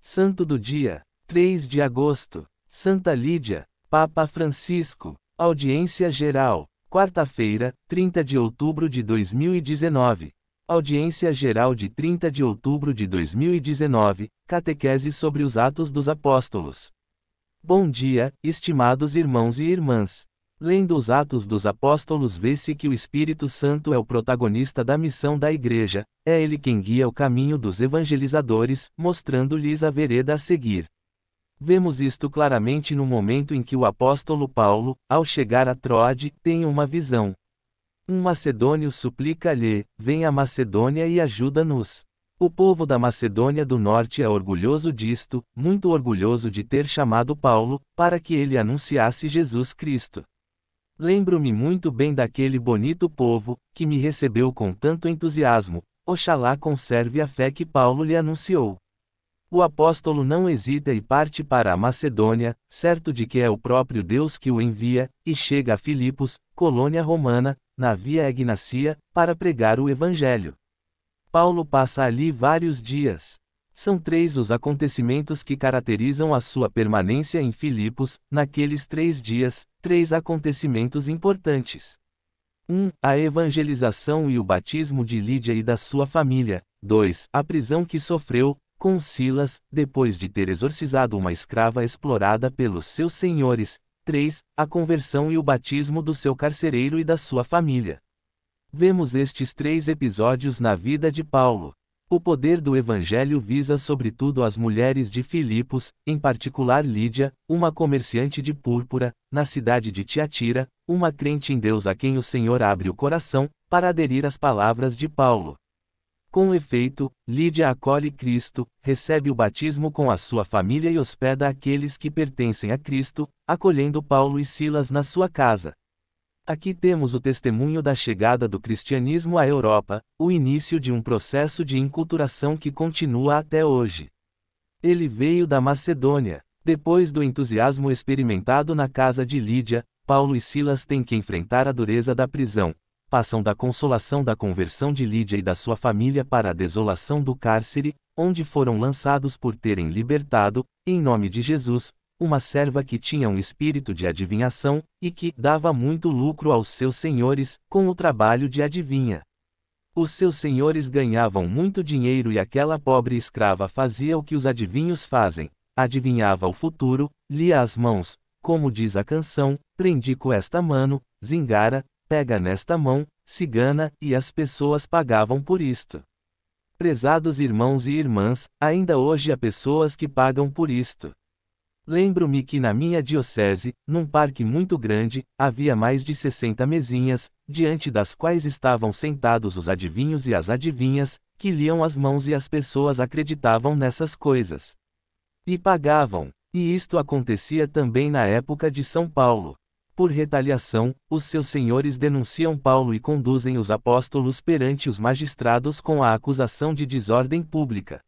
Santo do dia, 3 de agosto. Santa Lídia, Papa Francisco. Audiência geral. Quarta-feira, 30 de outubro de 2019. Audiência geral de 30 de outubro de 2019, Catequese sobre os Atos dos Apóstolos. Bom dia, estimados irmãos e irmãs. Lendo os Atos dos Apóstolos, vê-se que o Espírito Santo é o protagonista da missão da Igreja, é ele quem guia o caminho dos evangelizadores, mostrando-lhes a vereda a seguir. Vemos isto claramente no momento em que o apóstolo Paulo, ao chegar a Troade, tem uma visão. Um macedônio suplica-lhe: vem à Macedônia e ajuda-nos. O povo da Macedônia do Norte é orgulhoso disto, muito orgulhoso de ter chamado Paulo, para que ele anunciasse Jesus Cristo. Lembro-me muito bem daquele bonito povo, que me recebeu com tanto entusiasmo. Oxalá conserve a fé que Paulo lhe anunciou. O apóstolo não hesita e parte para a Macedônia, certo de que é o próprio Deus que o envia, e chega a Filipos, colônia romana, na Via Egnacia, para pregar o Evangelho. Paulo passa ali vários dias. São 3 os acontecimentos que caracterizam a sua permanência em Filipos, naqueles 3 dias, 3 acontecimentos importantes. 1. A evangelização e o batismo de Lídia e da sua família. 2. A prisão que sofreu, com Silas, depois de ter exorcizado uma escrava explorada pelos seus senhores. 3. A conversão e o batismo do seu carcereiro e da sua família. Vemos estes 3 episódios na vida de Paulo. O poder do Evangelho visa sobretudo as mulheres de Filipos, em particular Lídia, uma comerciante de púrpura, na cidade de Tiatira, uma crente em Deus a quem o Senhor abre o coração, para aderir às palavras de Paulo. Com efeito, Lídia acolhe Cristo, recebe o batismo com a sua família e hospeda aqueles que pertencem a Cristo, acolhendo Paulo e Silas na sua casa. Aqui temos o testemunho da chegada do cristianismo à Europa, o início de um processo de enculturação que continua até hoje. Ele veio da Macedônia. Depois do entusiasmo experimentado na casa de Lídia, Paulo e Silas têm que enfrentar a dureza da prisão. Passam da consolação da conversão de Lídia e da sua família para a desolação do cárcere, onde foram lançados por terem libertado, em nome de Jesus, uma serva que tinha um espírito de adivinhação, e que dava muito lucro aos seus senhores, com o trabalho de adivinha. Os seus senhores ganhavam muito dinheiro e aquela pobre escrava fazia o que os adivinhos fazem, adivinhava o futuro, lia as mãos, como diz a canção, prendi com esta mano, zingara, pega nesta mão, cigana, e as pessoas pagavam por isto. Prezados irmãos e irmãs, ainda hoje há pessoas que pagam por isto. Lembro-me que na minha diocese, num parque muito grande, havia mais de 60 mesinhas, diante das quais estavam sentados os adivinhos e as adivinhas, que liam as mãos e as pessoas acreditavam nessas coisas. E pagavam. E isto acontecia também na época de São Paulo. Por retaliação, os seus senhores denunciam Paulo e conduzem os apóstolos perante os magistrados com a acusação de desordem pública.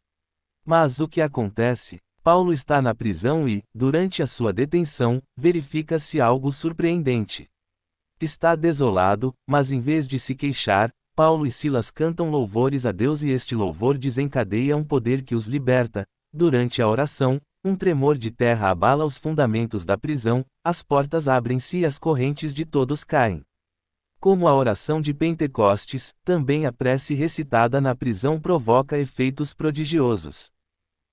Mas o que acontece? Paulo está na prisão e, durante a sua detenção, verifica-se algo surpreendente. Está desolado, mas em vez de se queixar, Paulo e Silas cantam louvores a Deus e este louvor desencadeia um poder que os liberta. Durante a oração, um tremor de terra abala os fundamentos da prisão, as portas abrem-se e as correntes de todos caem. Como a oração de Pentecostes, também a prece recitada na prisão provoca efeitos prodigiosos.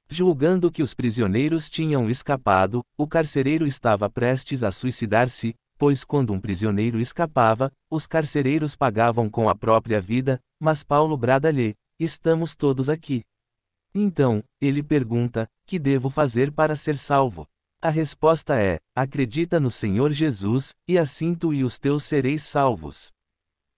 Julgando que os prisioneiros tinham escapado, o carcereiro estava prestes a suicidar-se, pois quando um prisioneiro escapava, os carcereiros pagavam com a própria vida, mas Paulo brada-lhe: estamos todos aqui. Então, ele pergunta: que devo fazer para ser salvo? A resposta é: acredita no Senhor Jesus, e assim tu e os teus sereis salvos.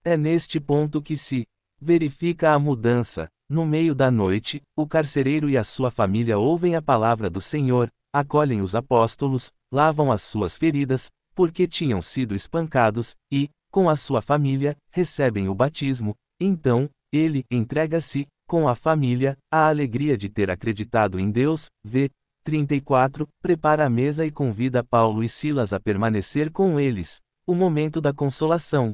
É neste ponto que se verifica a mudança. No meio da noite, o carcereiro e a sua família ouvem a palavra do Senhor, acolhem os apóstolos, lavam as suas feridas, porque tinham sido espancados, e, com a sua família, recebem o batismo. Então, ele entrega-se, com a família, à alegria de ter acreditado em Deus. V. 34, prepara a mesa e convida Paulo e Silas a permanecer com eles. O momento da consolação.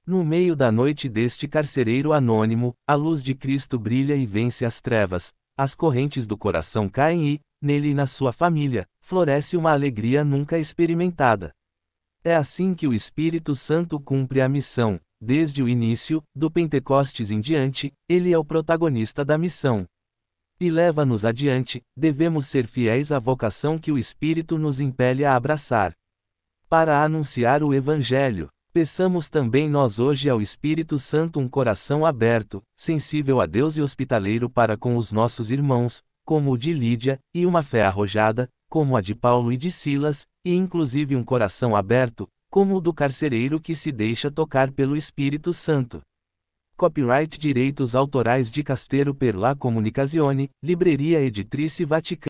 No meio da noite deste carcereiro anônimo, a luz de Cristo brilha e vence as trevas. as correntes do coração caem e, nele e na sua família, floresce uma alegria nunca experimentada. É assim que o Espírito Santo cumpre a missão. Desde o início, do Pentecostes em diante, ele é o protagonista da missão. E leva-nos adiante, devemos ser fiéis à vocação que o Espírito nos impele a abraçar. Para anunciar o Evangelho, peçamos também nós hoje ao Espírito Santo um coração aberto, sensível a Deus e hospitaleiro para com os nossos irmãos, como o de Lídia, e uma fé arrojada, como a de Paulo e de Silas, e inclusive um coração aberto, como o do carcereiro que se deixa tocar pelo Espírito Santo. Copyright Direitos Autorais de Castero per la Comunicazione, Libreria Editrice Vaticana.